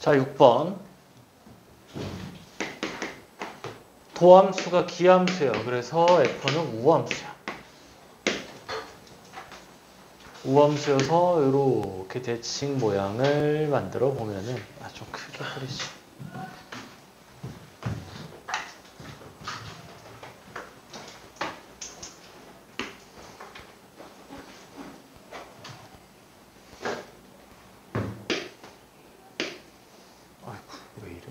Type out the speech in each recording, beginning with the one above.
자, 6번. 도함수가 기함수예요. 그래서 F는 우함수야. 우함수여서 이렇게 대칭 모양을 만들어 보면은 좀 크게 그리지. 아이고, 왜 이래?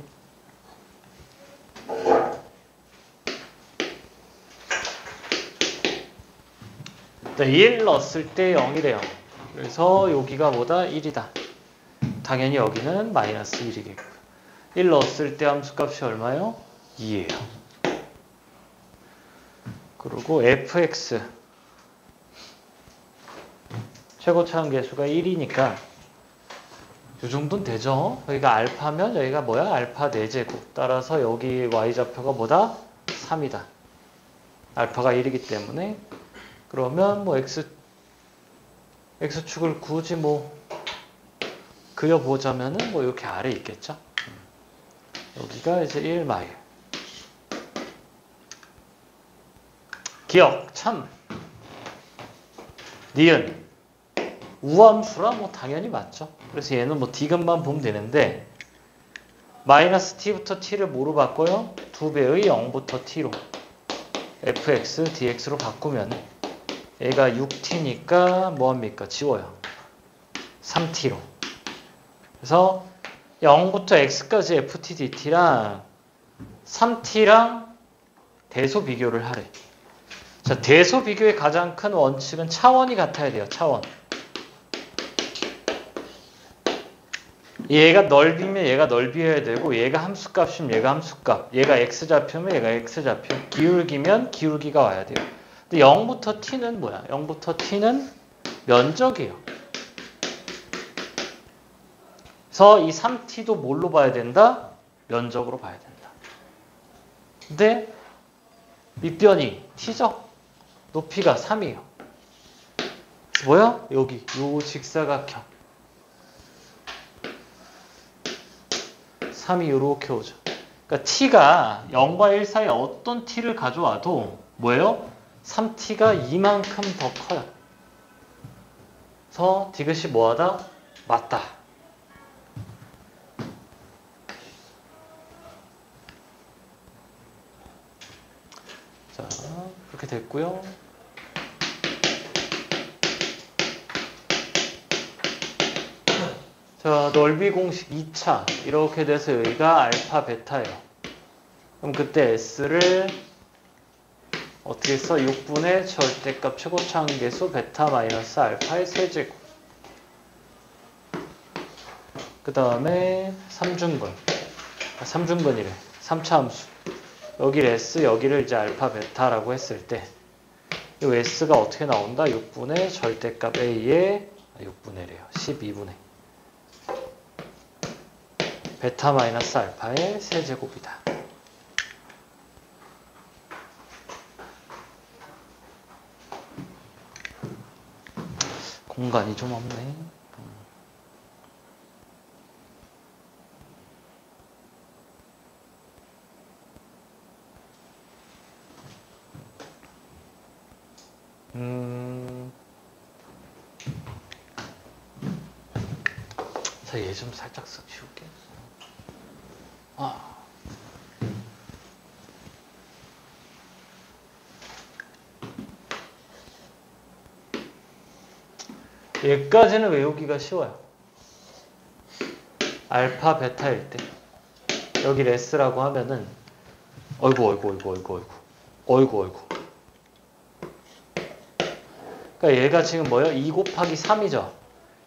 네, 1 넣었을 때 0이래요. 그래서 여기가 뭐다? 1이다. 당연히 여기는 마이너스 1이겠고. 1 넣었을 때 함수값이 얼마요? 2예요. 그리고 fx 최고차항 계수가 1이니까 이 정도는 되죠. 여기가 알파면 여기가 뭐야? 알파 4제곱. 따라서 여기 y좌표가 뭐다? 3이다. 알파가 1이기 때문에 그러면 뭐 x축을 굳이 뭐 그려보자면은 뭐 이렇게 아래 있겠죠. 여기가 이제 1 마일. 기억 참 니은 우함수라 뭐 당연히 맞죠. 그래서 얘는 뭐 디귿만 보면 되는데 마이너스 t부터 t를 뭐로 바꿔요? 2배의 0부터 t로 fx dx로 바꾸면 얘가 6t니까 뭐합니까? 지워요. 3t로. 그래서 0부터 x까지 ft dt랑 3t랑 대소 비교를 하래. 자, 대소 비교의 가장 큰 원칙은 차원이 같아야 돼요. 차원. 얘가 넓이면 얘가 넓이여야 되고 얘가 함수값이면 얘가 함수값. 얘가 x좌표면 얘가 x좌표. 기울기면 기울기가 와야 돼요. 근데 0부터 t는 뭐야? 0부터 t는 면적이에요. 그래서 이 3t도 뭘로 봐야 된다? 면적으로 봐야 된다. 근데 밑변이 t죠? 높이가 3이에요. 뭐야? 여기 요 직사각형 3이 이렇게 오죠. 그러니까 t가 0과 1 사이에 어떤 t를 가져와도 뭐예요? 3t가 이만큼 더 커요. 그래서 디귿이 뭐하다? 맞다. 자, 그렇게 됐고요. 자, 넓이 공식 2차 이렇게 돼서 여기가 알파 베타예요. 그럼 그때 S를 어떻게 써? 6분의 절대값 최고차항 계수 베타 마이너스 알파의 세제곱. 그 다음에 3중근. 3중근이래. 3차 함수. 여기를 S, 여기를 이제 알파 베타라고 했을 때 이 S가 어떻게 나온다? 6분의 절대값 A의 6분의래요. 12분의 베타 마이너스 알파의 세제곱이다. 공간이 좀 없네. 자, 얘 좀 살짝 쓱 치울게. 얘까지는 외우기가 쉬워요. 알파 베타일 때 여기 S라고 하면은 어이구 그러니까 얘가 지금 뭐예요? 2 곱하기 3이죠.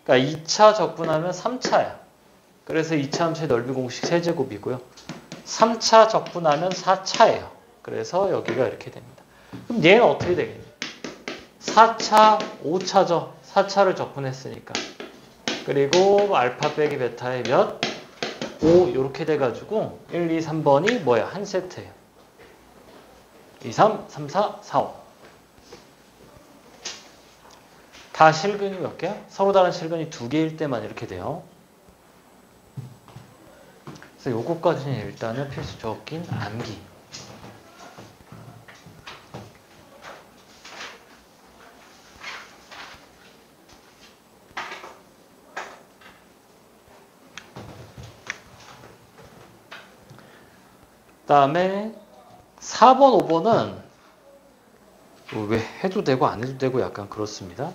그러니까 2차 적분하면 3차야. 그래서 2차 함수의 넓이 공식 세제곱이고요. 3차 적분하면 4차예요. 그래서 여기가 이렇게 됩니다. 그럼 얘는 어떻게 되겠니? 4차, 5차죠. 4차를 적분했으니까. 그리고 알파 빼기 베타의 몇? 5 이렇게 돼가지고 1, 2, 3번이 뭐야? 한 세트예요. 2, 3, 3, 4, 4, 5. 다 실근이 몇 개야? 서로 다른 실근이 2개일 때만 이렇게 돼요. 그래서 요거까지는 일단은 필수적인 암기. 그다음에 4번, 5번은 왜 해도 되고 안 해도 되고 약간 그렇습니다.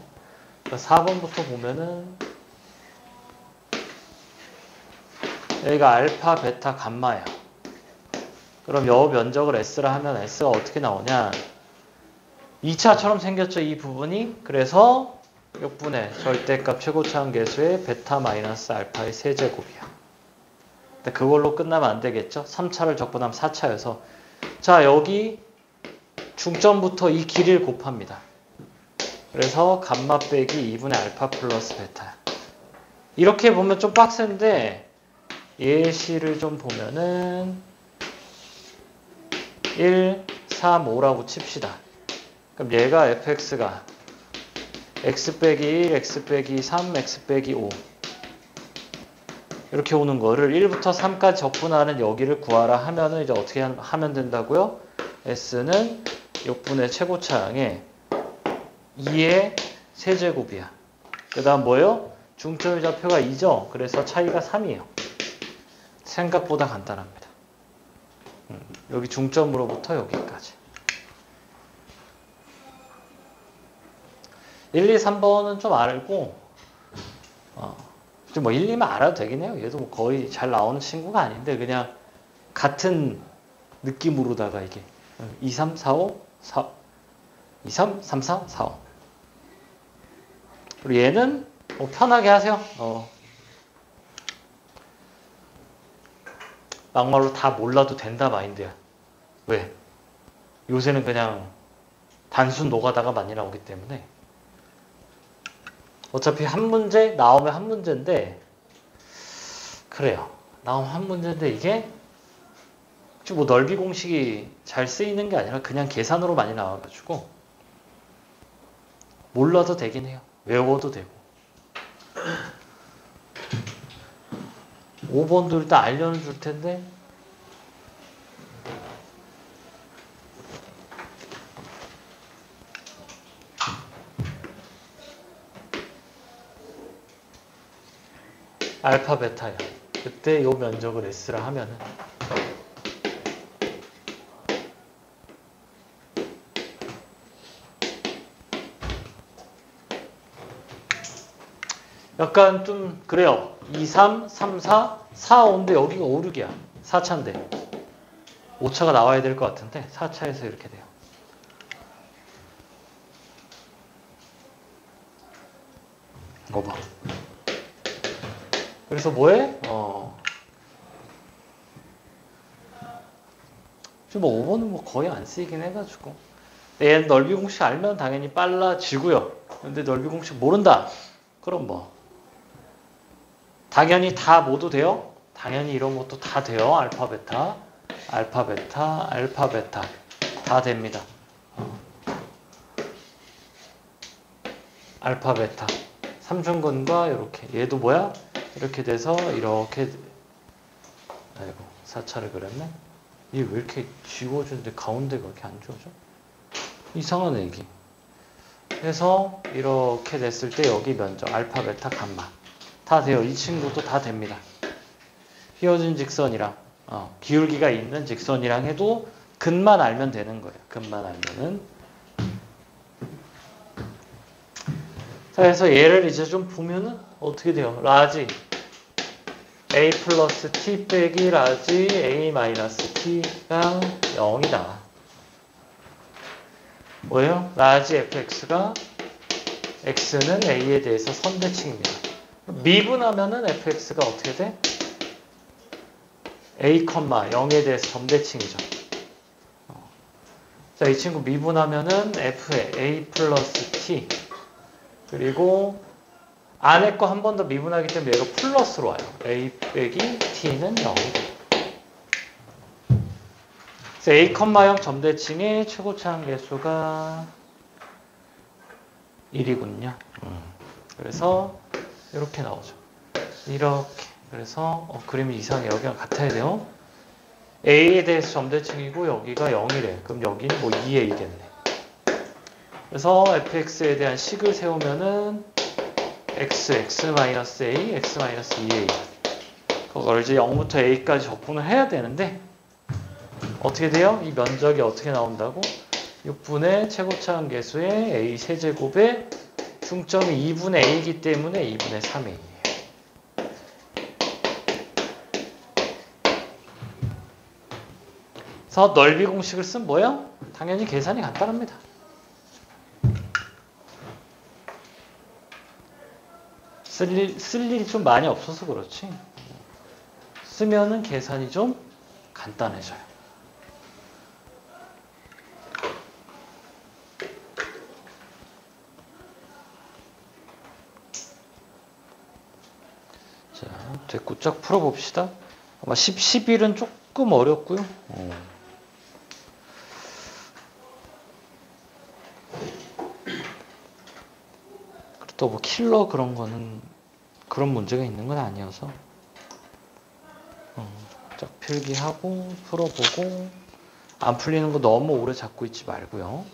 4번부터 보면은 여기가 알파, 베타, 감마예요. 그럼 여 면적을 S라 하면 S가 어떻게 나오냐? 2차처럼 생겼죠, 이 부분이. 그래서 역분의 절대값 최고차항 계수의 베타 마이너스 알파의 세제곱이야. 근데 그걸로 끝나면 안 되겠죠? 3차를 적분하면 4차여서. 자, 여기 중점부터 이 길이를 곱합니다. 그래서 감마 빼기 2분의 알파 플러스 베타. 이렇게 보면 좀 빡센데 예시를 좀 보면은 1, 3, 5라고 칩시다. 그럼 얘가 fx가 x 빼기 1, x 빼기 3, x 빼기 5 이렇게 오는 거를 1부터 3까지 적분하는 여기를 구하라 하면은 이제 어떻게 하면 된다고요? s는 역분의 최고차항에 2의 세제곱이야. 그 다음 뭐예요? 중점의 좌표가 2죠? 그래서 차이가 3이에요. 생각보다 간단합니다. 여기 중점으로부터 여기까지. 1, 2, 3번은 좀 알고 좀 뭐 1, 2만 알아도 되긴 해요. 얘도 뭐 거의 잘 나오는 친구가 아닌데 그냥 같은 느낌으로다가 이게 2, 3, 4, 5, 4, 2, 3, 3, 4, 4, 5 그리고 얘는 뭐 편하게 하세요. 막말로 다 몰라도 된다 마인드야. 왜? 요새는 그냥 단순 노가다가 많이 나오기 때문에 어차피 한 문제 나오면 한 문제인데 그래요. 나오면 한 문제인데 이게 뭐 넓이 공식이 잘 쓰이는 게 아니라 그냥 계산으로 많이 나와가지고 몰라도 되긴 해요. 외워도 되고 5번도 일단 알려는 줄 텐데 알파 베타야. 그때 요 면적을 S라 하면은 약간 좀 그래요. 2, 3, 3, 4, 4, 5인데 여기가 5, 6이야. 4차인데 5차가 나와야 될 것 같은데 4차에서 이렇게 돼요. 이거 봐. 그래서 뭐해? 지금 뭐 5번은 뭐 거의 안 쓰이긴 해가지고 얘는 넓이 공식 알면 당연히 빨라지고요. 근데 넓이 공식 모른다. 그럼 뭐 당연히 다 모두 돼요? 당연히 이런 것도 다 돼요. 알파 베타, 알파 베타, 알파 베타 다 됩니다. 알파 베타 3중근과 이렇게 얘도 뭐야? 이렇게 돼서 이렇게 아이고 4차를 그렸네. 얘 왜 이렇게 지워주는데 가운데가 이렇게 안 지워져? 이상한 얘기. 그래서 이렇게 됐을 때 여기 면적 알파 베타 감마 다 돼요. 이 친구도 다 됩니다. 휘어진 직선이랑 기울기가 있는 직선이랑 해도 근만 알면 되는 거예요. 근만 알면은. 자, 그래서 얘를 이제 좀 보면은 어떻게 돼요? 라지 a 플러스 t 빼기 라지 a 마이너스 t가 0이다. 뭐예요? 라지 fx가 x는 a에 대해서 선대칭입니다. 미분하면은 fx가 어떻게 돼? a, 0에 대해서 점대칭이죠. 자, 이 친구 미분하면은 f에 a 플러스 t 그리고 안에 거 한 번 더 미분하기 때문에 얘가 플러스로 와요. a 빼기 t는 0이다. 그래서 a, 0 점대칭의 최고차항 계수가 1이군요. 그래서 이렇게 나오죠. 이렇게. 그래서 그림이 이상해. 여기랑 같아야 돼요. A에 대해서 점대칭이고 여기가 0이래. 그럼 여기는 뭐 2A겠네. 그래서 fx에 대한 식을 세우면은 x-a, x-2a. 그걸 이제 0부터 a까지 적분을 해야 되는데 어떻게 돼요? 이 면적이 어떻게 나온다고? 6분의 최고차항 계수의 a 세제곱의 중점이 2분의 a이기 때문에 2분의 3a예요. 그래서 넓이 공식을 쓴 뭐예요? 당연히 계산이 간단합니다. 쓸 일이 좀 많이 없어서 그렇지. 쓰면은 계산이 좀 간단해져요. 자, 됐고 쫙 풀어봅시다. 아마 11은 조금 어렵고요. 또 뭐 킬러 그런 거는 그런 문제가 있는 건 아니어서 쫙 필기하고 풀어보고 안 풀리는 거 너무 오래 잡고 있지 말고요.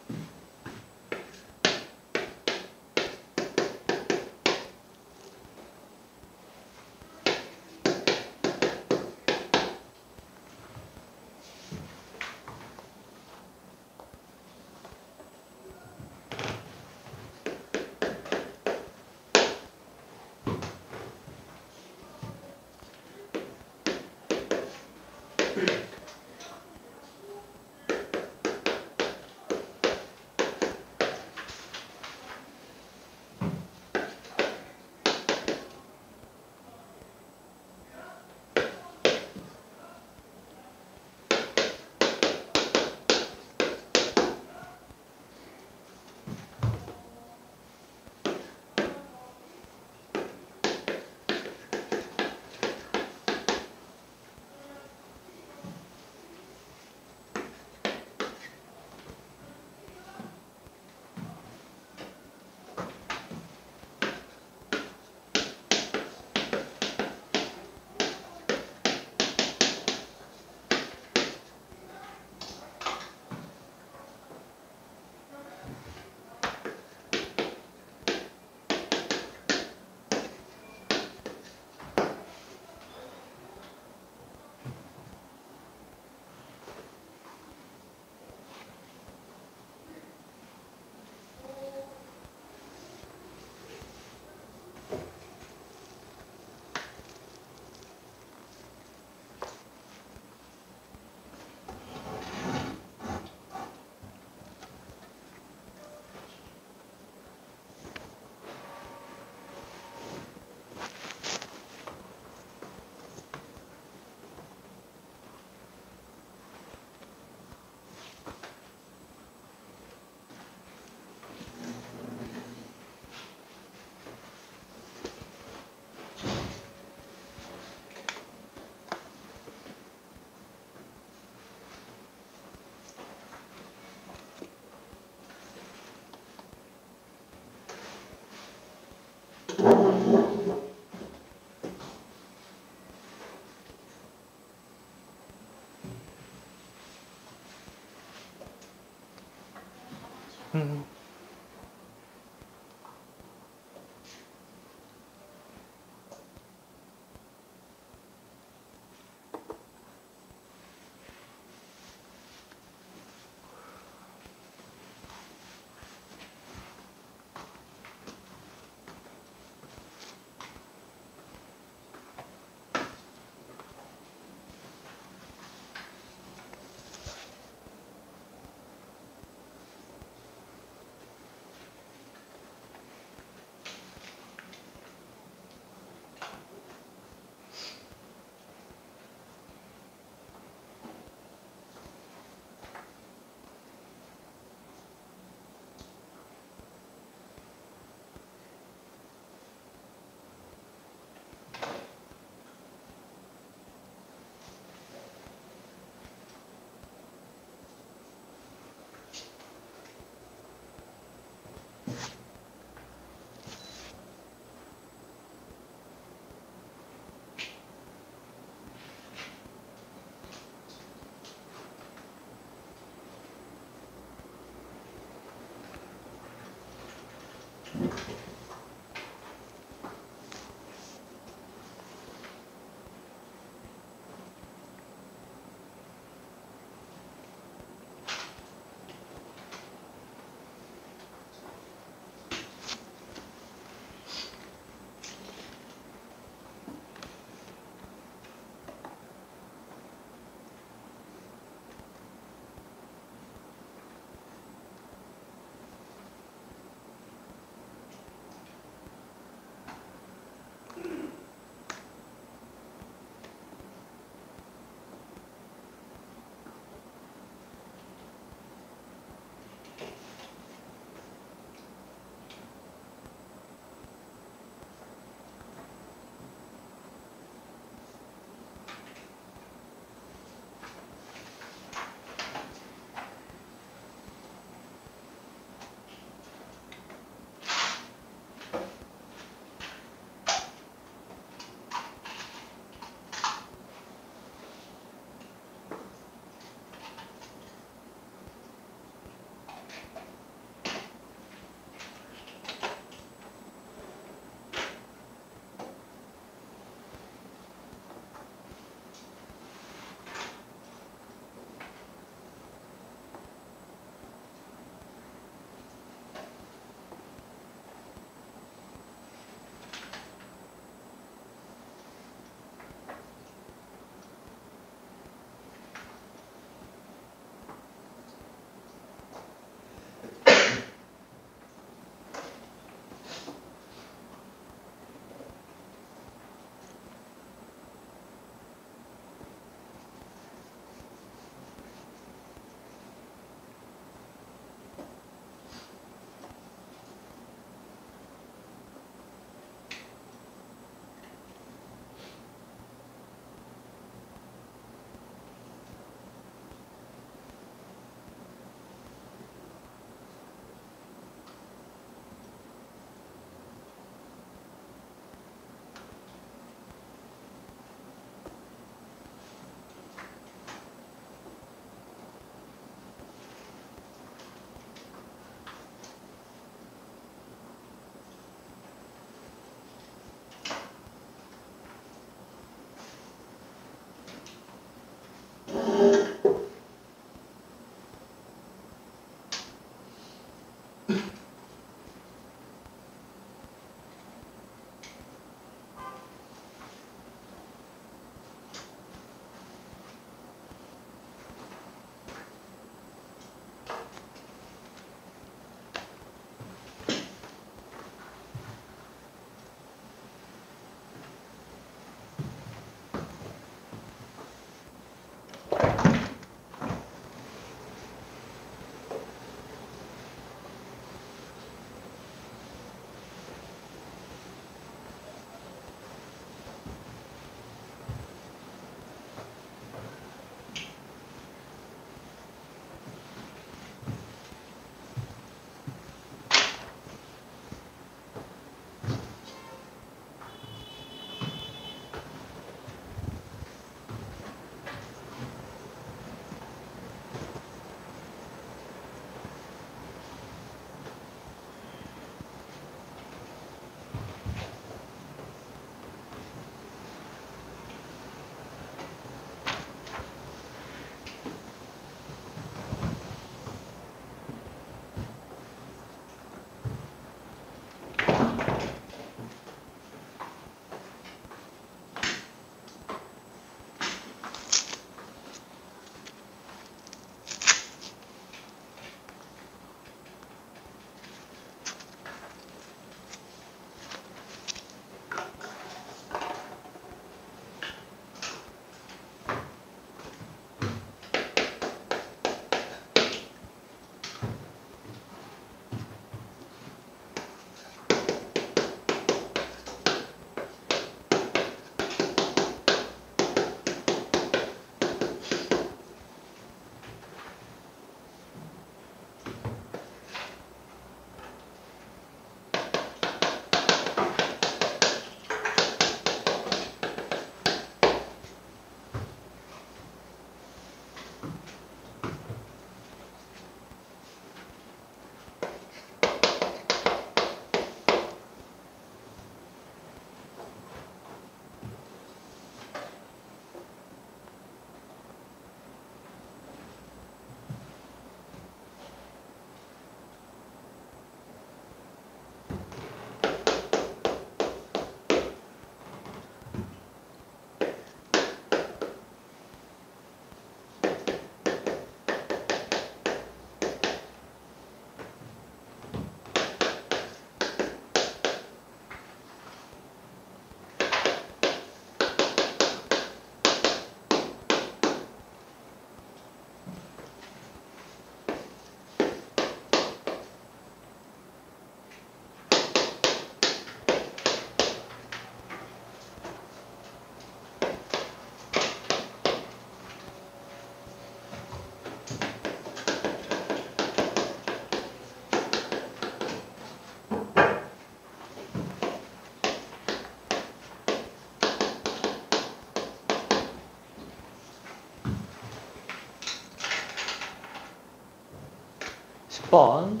6번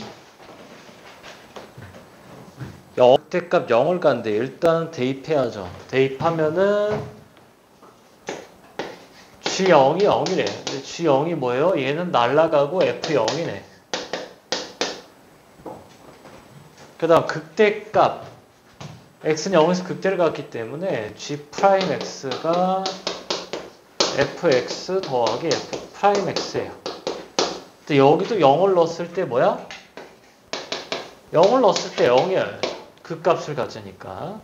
역대값 0을 간대. 일단 대입해야죠. 대입하면은 G0이 0이래. 근데 G0이 뭐예요? 얘는 날라가고 F0이네. 그 다음 극대값 x는 0에서 극대를 갔기 때문에 G'X가 fx 더하기 f'x예요. 근데 여기도 0을 넣었을 때 뭐야? 0을 넣었을 때 0이야. 극값을 가지니까.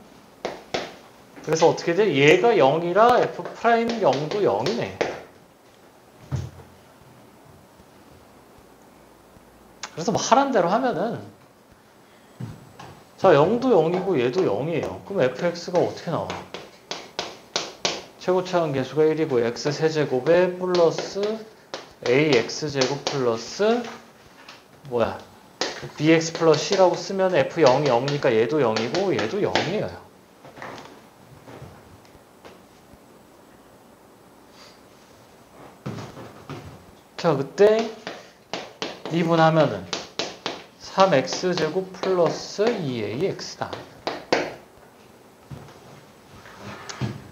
그래서 어떻게 돼? 얘가 0이라 f'0도 0이네. 그래서 뭐 하란 대로 하면은 자 0도 0이고 얘도 0이에요. 그럼 fx가 어떻게 나와? 최고차원 계수가 1이고 x 세제곱에 플러스 ax제곱 플러스 뭐야? bx 플러스 c라고 쓰면 f0이 0이니까 얘도 0이고 얘도 0이에요. 자, 그때 미분하면은 3x제곱 플러스 2ax다.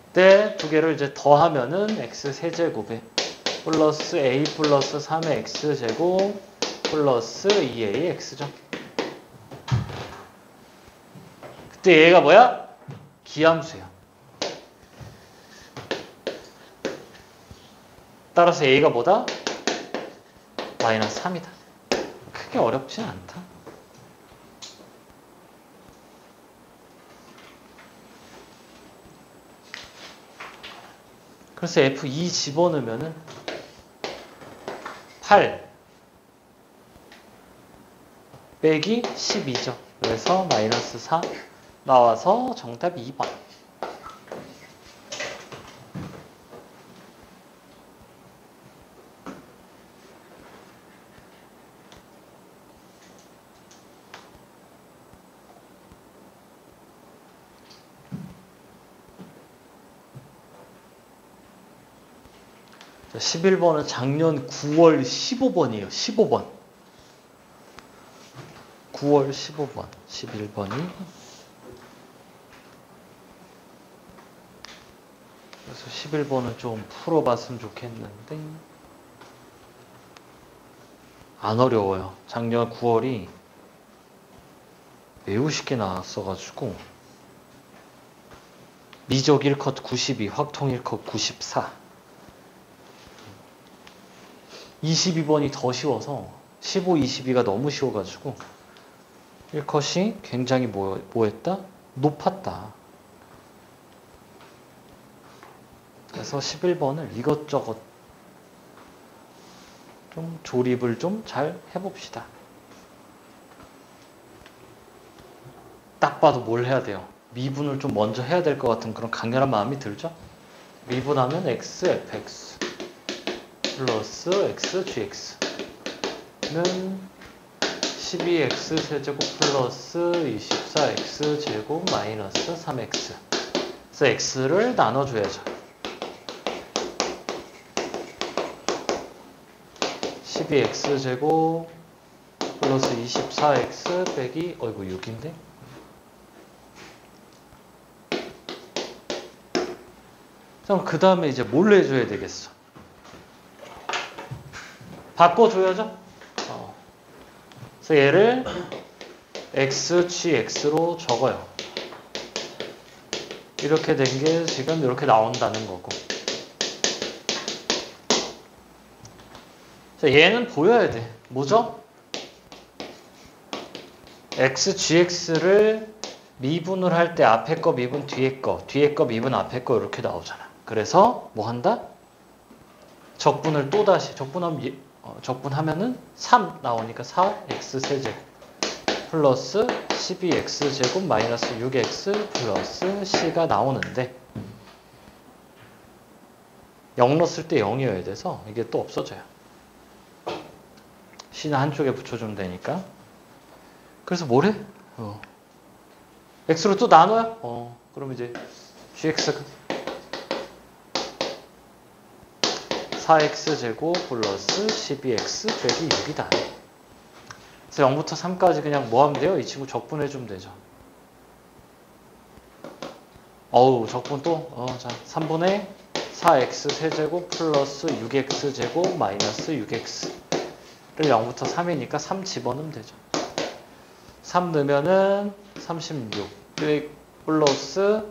그때 두 개를 이제 더하면은 x 세제곱에 플러스 a 플러스 3의 x제곱 플러스 2ax죠. 그때 얘가 뭐야? 기함수야. 따라서 a가 뭐다? 마이너스 3이다. 크게 어렵진 않다. 그래서 F2 집어넣으면은 8 빼기 12죠. 그래서 마이너스 4 나와서 정답 2번. 자, 11번은 작년 9월 15번이에요. 15번. 9월 15번. 11번이. 그래서 11번은 좀 풀어봤으면 좋겠는데 안 어려워요. 작년 9월이 매우 쉽게 나왔어가지고 미적 1컷 92, 확통 1컷 94. 22번이 더 쉬워서 15, 22가 너무 쉬워가지고 1컷이 굉장히 뭐했다? 높았다. 그래서 11번을 이것저것 좀 조립을 좀 잘 해봅시다. 딱 봐도 뭘 해야 돼요? 미분을 좀 먼저 해야 될 것 같은 그런 강렬한 마음이 들죠? 미분하면 x, fx 플러스 x, gx는 12x 세제곱 플러스 24x 제곱 마이너스 3x. 그래서 x를 나눠줘야죠. 12x 제곱 플러스 24x 빼기 어이구 6인데? 그럼 그 다음에 이제 뭘 해줘야 되겠어? 바꿔줘야죠? 그래서 얘를 x, gx로 적어요. 이렇게 된 게 지금 이렇게 나온다는 거고. 자, 얘는 보여야 돼. 뭐죠? x, gx를 미분을 할 때 앞에 거 미분 뒤에 거, 뒤에 거 미분 앞에 거 이렇게 나오잖아. 그래서 뭐 한다? 적분을 또다시 적분하면은 3 나오니까 4x 세제곱 플러스 12x 제곱 마이너스 6x 플러스 c가 나오는데 0 넣었을 때 0이어야 돼서 이게 또 없어져요. c는 한쪽에 붙여주면 되니까. 그래서 뭘 해? x로 또 나눠요? 그럼 이제 gx가 4x 제곱 플러스 12x 빼기 6이다. 그래서 0부터 3까지 그냥 뭐 하면 돼요? 이 친구 적분해주면 되죠. 어우, 적분 또? 자, 3분의 4x 세제곱 플러스 6x 제곱 마이너스 6x를 0부터 3이니까 3 집어넣으면 되죠. 3 넣으면은 36 플러스,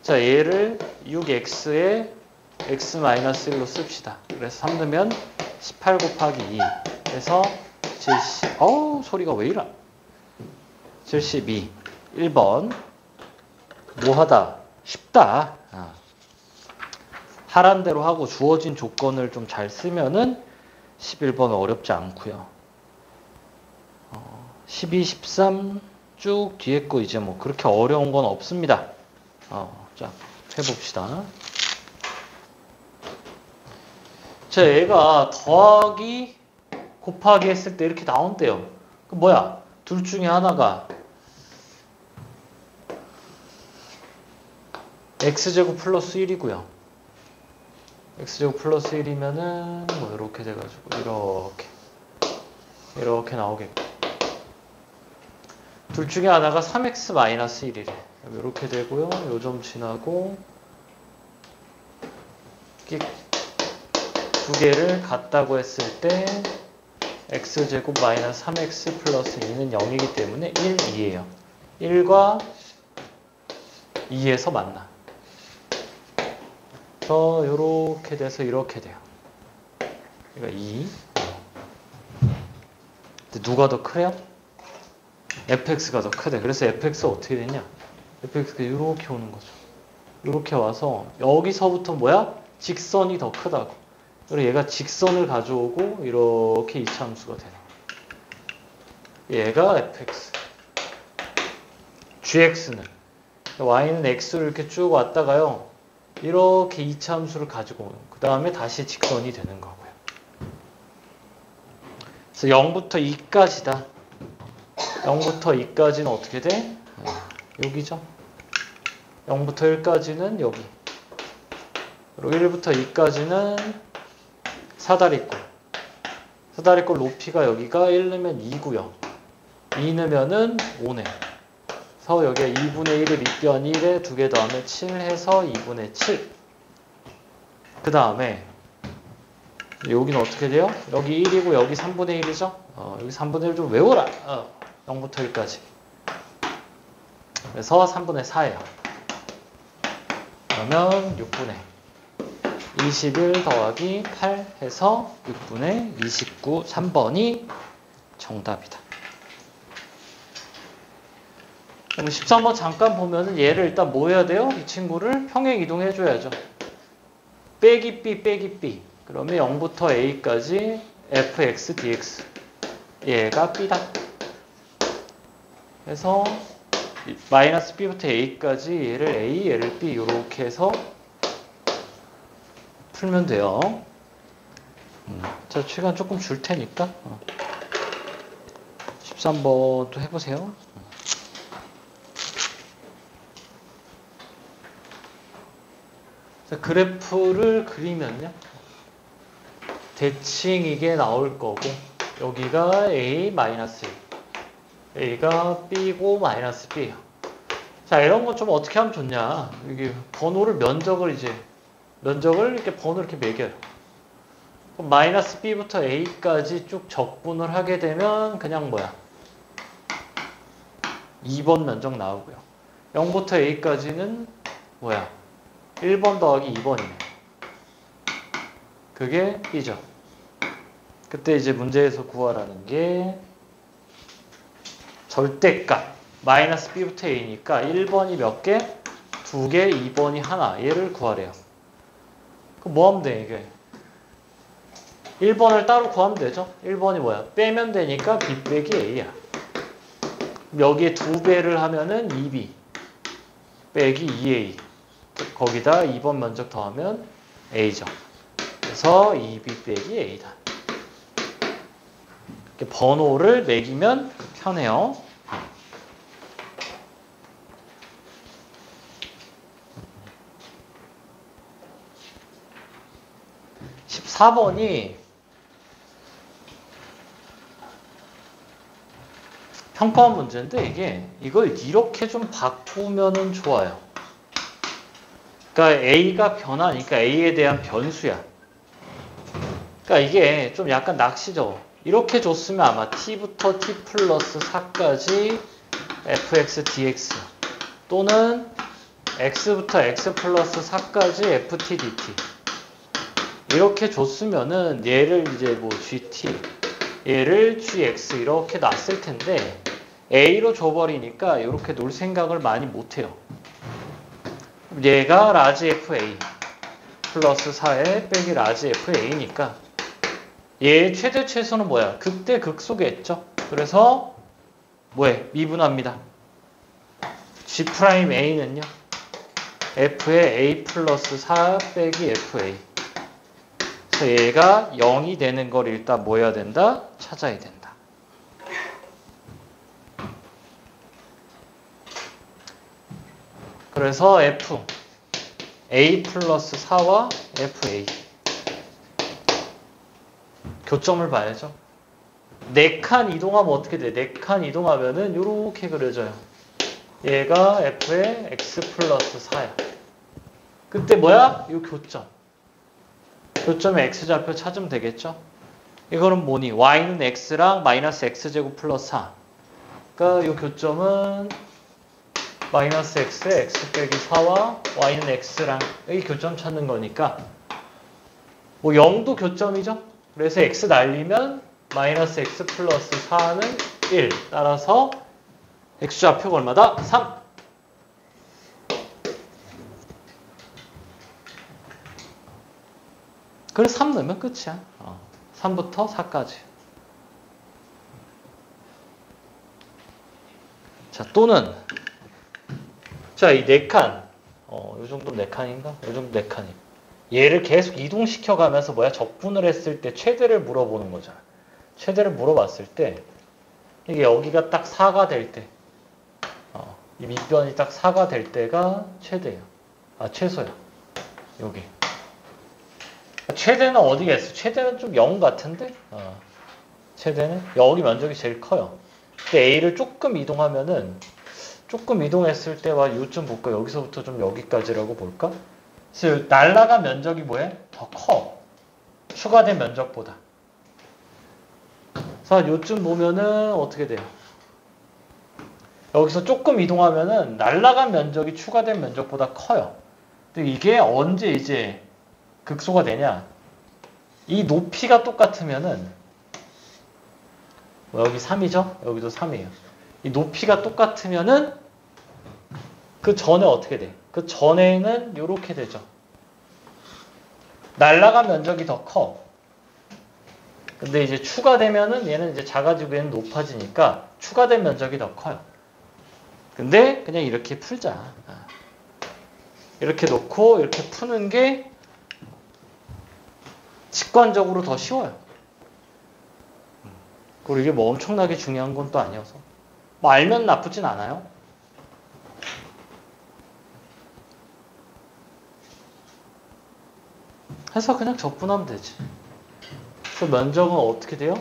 자, 얘를 6x에 x 마이너스 1로 씁시다. 그래서 3 넣으면 18 곱하기 2 해서 70, 소리가 왜 이래? 72. 1번. 뭐하다? 쉽다. 하란 대로 하고 주어진 조건을 좀 잘 쓰면은 11번 어렵지 않고요. 12, 13 쭉 뒤에 거 이제 뭐 그렇게 어려운 건 없습니다. 자, 해봅시다. 자, 얘가 더하기 곱하기 했을 때 이렇게 나온대요. 그 뭐야? 둘 중에 하나가 x제곱 플러스 1이고요. x제곱 플러스 1이면은 뭐 이렇게 돼가지고 이렇게 나오겠고, 둘 중에 하나가 3x 마이너스 1이래. 이렇게 되고요. 요 점 지나고 두 개를 같다고 했을 때 x제곱 마이너스 3x 플러스 2는 0이기 때문에 1, 2예요. 1과 2에서 만나. 그래서 이렇게 돼서 이렇게 돼요. 그러니까 2. 근데 누가 더 커요? fx가 더 크대. 그래서 fx가 어떻게 되냐? fx가 이렇게 오는 거죠. 이렇게 와서 여기서부터 뭐야? 직선이 더 크다고. 그리고 얘가 직선을 가져오고 이렇게 이차함수가 되는 거예요. 얘가 fx. gx는, y는 x를 이렇게 쭉 왔다가요, 이렇게 이차함수를 가지고 오는, 그 다음에 다시 직선이 되는 거고요. 그래서 0부터 2까지다. 0부터 2까지는 어떻게 돼? 여기죠. 0부터 1까지는 여기. 그리고 1부터 2까지는 사다리꼴. 사다리꼴 높이가 여기가 1 넣으면 2고요. 2 넣으면은 5네. 그래서 여기에 2분의 1을 밑변 1에 2개 더하면 7 해서 2분의 7. 그 다음에 여기는 어떻게 돼요? 여기 1이고 여기 3분의 1이죠? 여기 3분의 1 좀 외워라. 0부터 1까지. 그래서 3분의 4예요. 그러면 6분의 21 더하기 8 해서 6분의 29, 3번이 정답이다. 그럼 13번 잠깐 보면은 얘를 일단 뭐 해야 돼요? 이 친구를 평행 이동해 줘야죠. 빼기 b 빼기 b. 그러면 0부터 a까지 fx dx. 얘가 b다. 그래서 마이너스 b부터 a까지 얘를 a, 얘를 b 이렇게 해서 풀면 돼요. 자, 시간 조금 줄 테니까 13번 또 해보세요. 자, 그래프를 그리면요, 대칭 이게 나올 거고, 여기가 a 마이너스 1, a가 b고 마이너스 b예요. 자, 이런 거 좀 어떻게 하면 좋냐? 이게 번호를 면적을 이렇게 번호 이렇게 매겨요. 그럼 마이너스 b부터 a까지 쭉 적분을 하게 되면 그냥 뭐야? 2번 면적 나오고요. 0부터 a까지는 뭐야? 1번 더하기 2번이네. 그게 b죠. 그때 이제 문제에서 구하라는 게 절대값. 마이너스 b부터 a니까 1번이 몇 개? 2개, 2번이 하나. 얘를 구하래요. 그럼 뭐 하면 돼, 이게? 1번을 따로 구하면 되죠? 1번이 뭐야? 빼면 되니까 b 빼기 a야. 여기에 2배를 하면은 2b 빼기 2a. 거기다 2번 면적 더하면 a죠. 그래서 2b 빼기 a다. 이렇게 번호를 매기면 편해요. 14번이 평가원 문제인데 이걸 이렇게 좀 바꾸면은 좋아요. 그러니까 A가 변하니까 A에 대한 변수야. 그러니까 이게 좀 약간 낚시죠. 이렇게 줬으면 아마 t부터 t 플러스 4까지 fx dx 또는 x부터 x 플러스 4까지 ft dt 이렇게 줬으면은 얘를 이제 뭐 gt 얘를 gx 이렇게 놨을 텐데 a로 줘버리니까 이렇게 놓을 생각을 많이 못해요. 얘가 라지 fa 플러스 4에 빼기 라지 fa니까 얘의 최대 최소는 뭐야? 극대 극소겠죠? 그래서 뭐해? 미분합니다. G'A는요? F의 A 플러스 4 빼기 FA. 그래서 얘가 0이 되는 걸 일단 뭐 해야 된다? 찾아야 된다. 그래서 F A 플러스 4와 FA 교점을 봐야죠. 4칸 이동하면 어떻게 돼? 4칸 이동하면은 이렇게 그려져요. 얘가 F의 X 플러스 4야. 그때 뭐야? 이 교점. 교점의 X좌표 찾으면 되겠죠? 이거는 뭐니? Y는 X랑 마이너스 X제곱 플러스 4. 그러니까 이 교점은 마이너스 X에 X 빼기 4와 Y는 X랑 이 교점 찾는 거니까 뭐 0도 교점이죠? 그래서 x 날리면 마이너스 x 플러스 4는 1. 따라서 x좌표가 얼마다? 3. 그래서 3 넣으면 끝이야. 3부터 4까지. 자, 또는 자, 이 4칸. 요 정도 4칸인가? 요 정도 4칸이. 얘를 계속 이동시켜 가면서 뭐야? 적분을 했을 때 최대를 물어보는 거잖아. 최대를 물어봤을 때 이게 여기가 딱 4가 될 때 이 밑변이 딱 4가 될 때가 최대야. 최소야. 여기. 최대는 어디겠어? 최대는 좀 0 같은데? 최대는 여기 면적이 제일 커요. 근데 A를 조금 이동하면은 조금 이동했을 때와 요쯤 볼까? 여기서부터 좀 여기까지라고 볼까? 그래서 날라간 면적이 뭐해? 더 커. 추가된 면적보다. 그래서 요쯤 보면은 어떻게 돼요? 여기서 조금 이동하면은 날라간 면적이 추가된 면적보다 커요. 근데 이게 언제 이제 극소가 되냐? 이 높이가 똑같으면은 여기 3이죠? 여기도 3이에요. 이 높이가 똑같으면은 그 전에 어떻게 돼? 그 전에는 이렇게 되죠. 날라간 면적이 더 커. 근데 이제 추가되면은 얘는 이제 작아지고 얘는 높아지니까 추가된 면적이 더 커요. 근데 그냥 이렇게 풀자. 이렇게 놓고 이렇게 푸는 게 직관적으로 더 쉬워요. 그리고 이게 뭐 엄청나게 중요한 건 또 아니어서. 뭐 알면 나쁘진 않아요. 해서 그냥 적분하면 되지. 그래서 면적은 어떻게 돼요?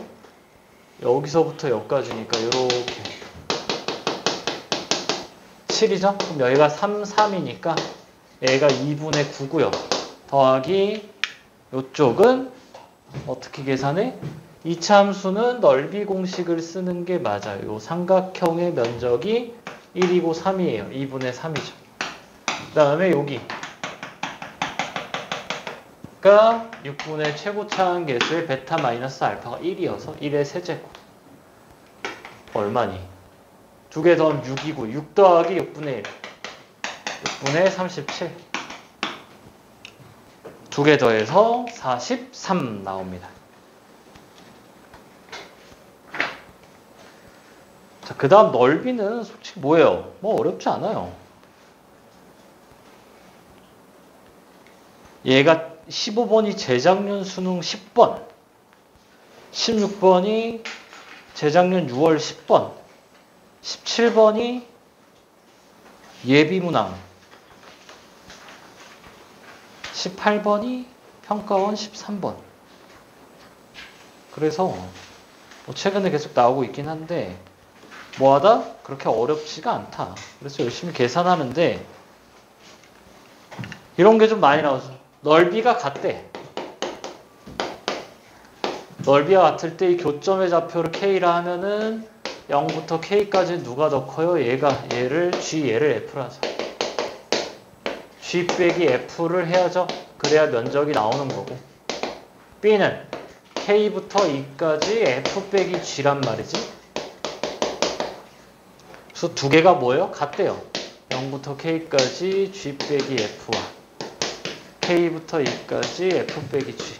여기서부터 여기까지니까 이렇게 7이죠? 그럼 여기가 3, 3이니까 얘가 2분의 9고요. 더하기 이쪽은 어떻게 계산해? 이차 함수는 넓이 공식을 쓰는 게 맞아요. 요 삼각형의 면적이 1이고 3이에요. 2분의 3이죠. 그 다음에 여기 가 6분의 최고차항 계수의 베타 마이너스 알파가 1이어서 1의 세제곱. 얼마니? 2개 더하면 6이고 6 더하기 6분의 1. 6분의 37. 2개 더해서 43 나옵니다. 자, 그 다음 넓이는 솔직히 뭐예요? 뭐 어렵지 않아요. 얘가 15번이 재작년 수능 10번, 16번이 재작년 6월 10번, 17번이 예비문항, 18번이 평가원 13번. 그래서 뭐 최근에 계속 나오고 있긴 한데 뭐하다? 그렇게 어렵지가 않다. 그래서 열심히 계산하는데 이런 게 좀 많이 나오죠. 넓이가 같대. 넓이가 같을 때 이 교점의 좌표를 K라 하면은 0부터 K까지 누가 더 커요? 얘를 G, 얘를 F라 하죠. G 빼기 F를 해야죠. 그래야 면적이 나오는 거고. B는 K부터 E까지 F 빼기 G란 말이지. 그래서 두 개가 뭐예요? 같대요. 0부터 K까지 G 빼기 F와 K부터 E까지 F 빼기 G.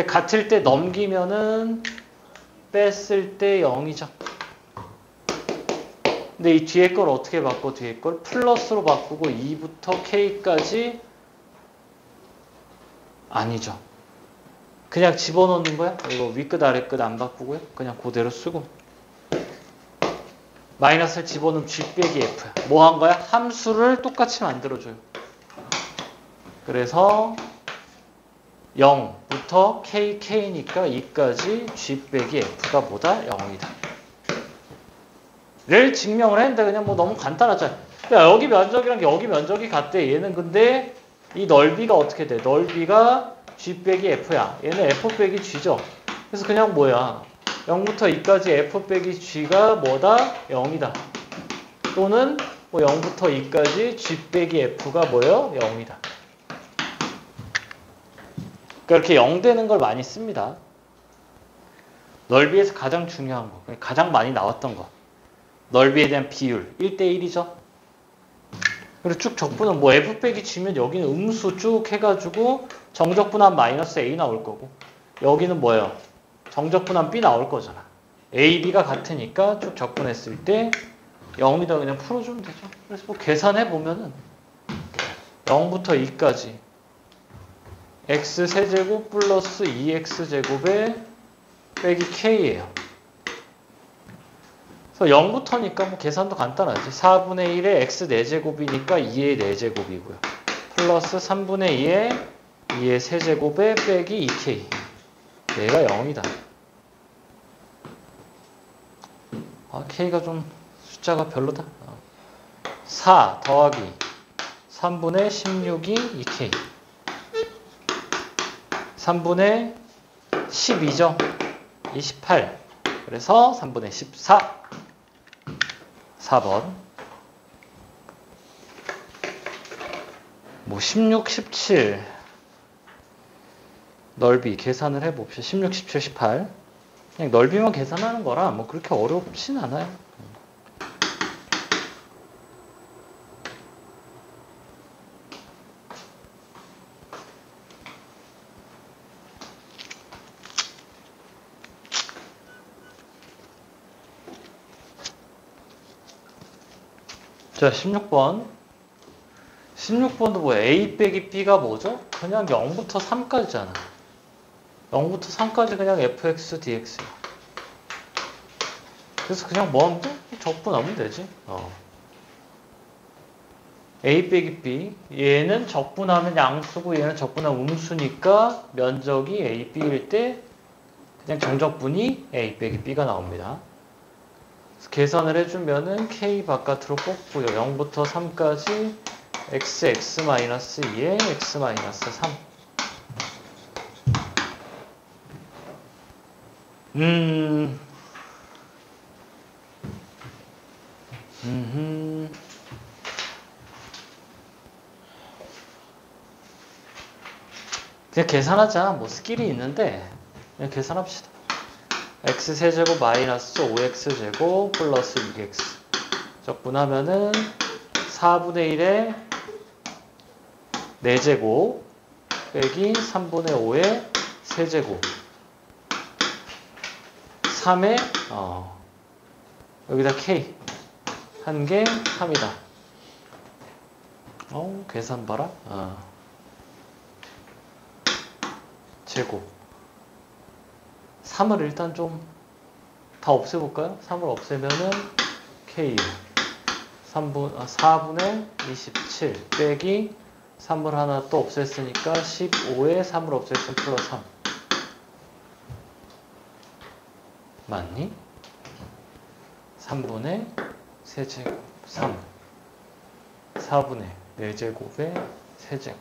같을 때 넘기면은 뺐을 때 0이죠. 근데 이 뒤에 걸 어떻게 바꿔? 뒤에 걸 플러스로 바꾸고 2부터 K까지 아니죠. 그냥 집어넣는 거야. 이거 윗끝 아래끝 안 바꾸고요. 그냥 그대로 쓰고 마이너스를 집어넣으면 G 빼기 F야. 뭐 한 거야? 함수를 똑같이 만들어줘요. 그래서 0부터 KK니까 2까지 G 빼기 F가 뭐다? 0이다. 를 증명을 했는데 그냥 뭐 너무 간단하잖아. 야, 여기 면적이랑 여기 면적이 같대. 얘는 근데 이 넓이가 어떻게 돼? 넓이가 G 빼기 F야. 얘는 F 빼기 G죠. 그래서 그냥 뭐야? 0부터 2까지 F 빼기 G가 뭐다? 0이다. 또는 뭐 0부터 2까지 G 빼기 F가 뭐예요? 0이다. 그러니까 이렇게 0 되는 걸 많이 씁니다. 넓이에서 가장 중요한 거, 가장 많이 나왔던 거. 넓이에 대한 비율 1대1이죠. 그리고 쭉 적분은 뭐 F 빼기 G면 여기는 음수 쭉 해가지고 정적분한 마이너스 A 나올 거고 여기는 뭐예요? 정적분한 B 나올 거잖아. A, B가 같으니까 쭉 적분했을 때 0이다 그냥 풀어주면 되죠. 그래서 뭐 계산해 보면은 0부터 2까지 x 세제곱 플러스 2x제곱에 빼기 k예요. 그래서 0부터니까 뭐 계산도 간단하지. 4분의 1에 x 4제곱이니까 2의 4제곱이고요. 플러스 3분의 2에 2의 세제곱에 빼기 2k. 얘가 0이다. k가 좀 숫자가 별로다. 4 더하기 3분의 16이 2k. 3분의 12죠. 28. 그래서 3분의 14. 4번. 뭐 16, 17 넓이 계산을 해봅시다. 16, 17, 18 그냥 넓이만 계산하는 거라 뭐 그렇게 어렵진 않아요. 자, 16번. 16번도 뭐 A 빼기 B가 뭐죠? 그냥 0부터 3까지잖아. 0부터 3까지 그냥 fx dx야. 그래서 그냥 뭐 하면 돼? 적분하면 되지. A 빼기 B. 얘는 적분하면 양수고 얘는 적분하면 음수니까 면적이 A, B일 때 그냥 정적분이 A 빼기 B가 나옵니다. 계산을 해주면은 K 바깥으로 뽑고요. 0부터 3까지 x(x-2에 x-3) 그냥 계산하자. 뭐 스킬이 있는데 그냥 계산합시다. x세제곱 마이너스 5x제곱 플러스 6x 적분하면은 4분의 1에 4제곱 빼기 3분의 5의 세제곱 3에 여기다 k 한 개 3이다. 계산 봐라. 제곱 3을 일단 좀 다 없애볼까요? 3을 없애면은 K 4분의 27 빼기 3을 하나 또 없앴으니까 15에 3을 없앴으면 플러스 3 맞니? 3분의 세제곱 3 4분의 4제곱의 세제곱.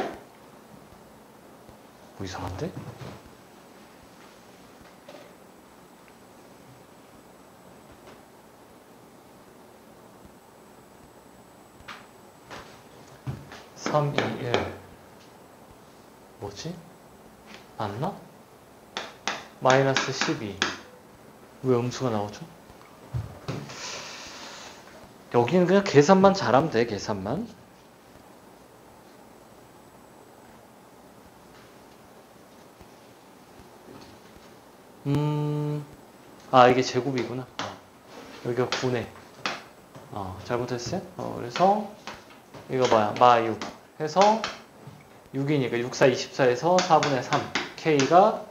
뭐 이상한데? (3, 2, 1) 뭐지? 맞나? 마이너스 12. 왜 음수가 나오죠? 여기는 그냥 계산만 잘하면 돼, 계산만. 이게 제곱이구나. 여기가 9네. 잘못했어요? 그래서, 이거 뭐야? 마6 해서 6이니까 6, 4, 24에서 4분의 3. K가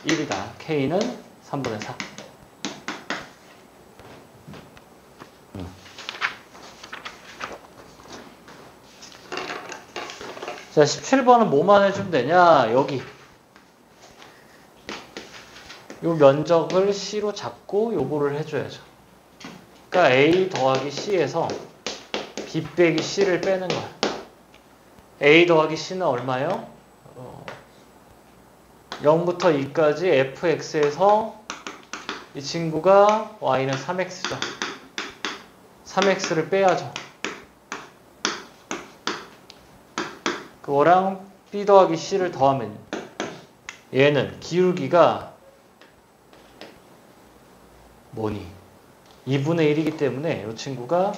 1이다. K는 3분의 4. 자, 17번은 뭐만 해주면 되냐? 여기. 요 면적을 C로 잡고 요거를 해줘야죠. 그러니까 A 더하기 C에서 B 빼기 C를 빼는 거야. A 더하기 C는 얼마예요? 0부터 2까지 fx에서 이 친구가 y는 3x죠. 3x를 빼야죠. 그거랑 b 더하기 c를 더하면 얘는 기울기가 뭐니? 2분의 1이기 때문에 이 친구가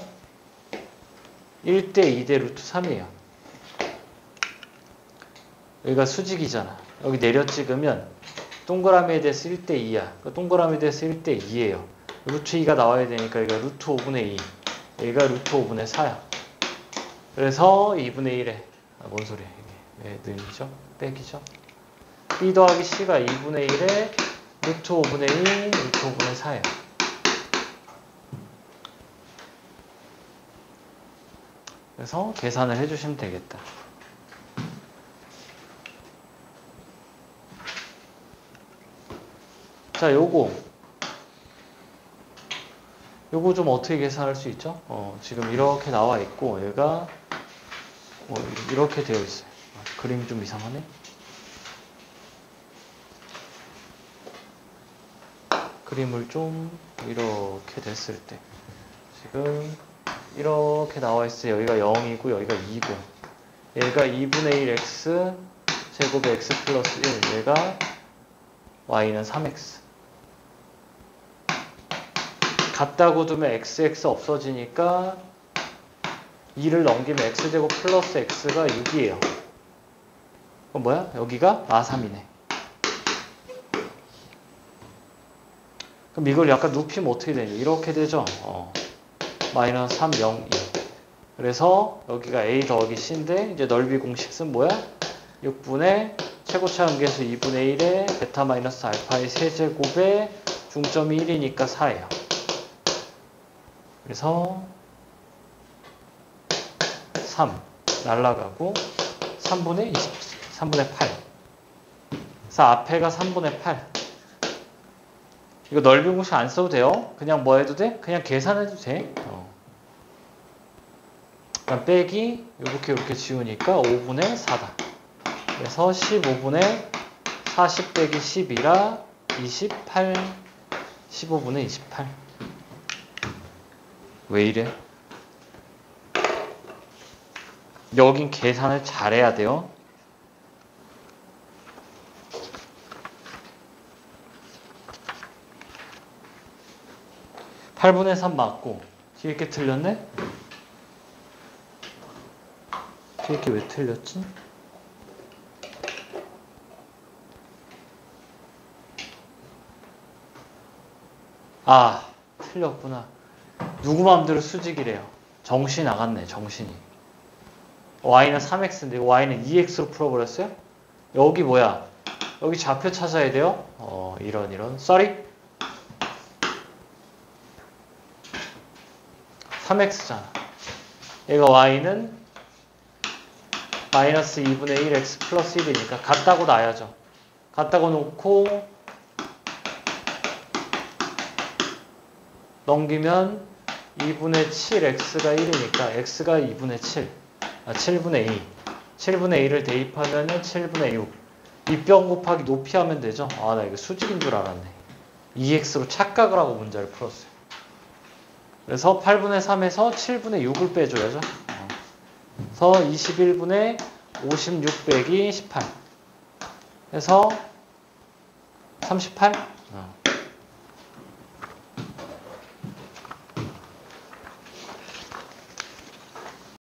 1대 2대 루트 3이에요. 여기가 수직이잖아. 여기 내려 찍으면 동그라미에 대해서 1대 2야. 동그라미에 대해서 1대 2예요. 루트 2가 나와야 되니까 여기가 루트 5분의 2. 여기가 루트 5분의 4야. 그래서 2분의 1에 뭔 소리야 이게. 왜 는이죠? 빼기죠? b 더하기 c가 2분의 1에 루트 5분의 2, 루트 5분의 4예요. 그래서 계산을 해주시면 되겠다. 자, 요거 좀 어떻게 계산할 수 있죠? 지금 이렇게 나와 있고 얘가 이렇게 되어 있어요. 그림이 좀 이상하네. 그림을 좀 이렇게 됐을 때 지금 이렇게 나와 있어요. 여기가 0이고 여기가 2고 얘가 2분의 1 x 제곱의 x 플러스 1 얘가 y는 3x. 같다고 두면 xx 없어지니까 2를 넘기면 x제곱 플러스 x가 6이에요. 그럼 뭐야? 여기가 3이네. 그럼 이걸 약간 눕히면 어떻게 되냐? 이렇게 되죠? 마이너스 3, 0, 2. 그래서 여기가 a 더하기 c인데 이제 넓이 공식은 뭐야? 6분의 최고차 함계수 2분의 1에 베타 마이너스 알파의 세제곱에 중점이 1이니까 4예요. 그래서 3 날라가고 3분의 8. 그래서 앞에가 3분의 8. 이거 넓이 공식 안 써도 돼요. 그냥 뭐 해도 돼? 그냥 계산해도 돼. 그럼 빼기 이렇게 지우니까 5분의 4다. 그래서 15분의 40 빼기 10이라 28. 15분의 28. 왜 이래? 여긴 계산을 잘해야 돼요. (8분의 3) 맞고 뒤에 게 틀렸네? 뒤에 게 왜 틀렸지? 틀렸구나. 누구 마음대로 수직이래요. 정신이 나갔네, 정신이. y는 3x인데 y는 2x로 풀어버렸어요? 여기 뭐야? 여기 좌표 찾아야 돼요? 이런. 쏘리? 3x잖아. 얘가 y는 마이너스 2분의 1x 플러스 1이니까 같다고 놔야죠. 같다고 놓고 넘기면 2분의 7x가 1이니까 x가 2분의 7, 7분의 2. 7분의 2를 대입하면은 7분의 6. 밑변 곱하기 높이 하면 되죠. 아, 나 이거 수직인 줄 알았네. 2x로 착각을 하고 문제를 풀었어요. 그래서 8분의 3에서 7분의 6을 빼줘야죠. 그래서 21분의 56 빼기 18. 해서 38?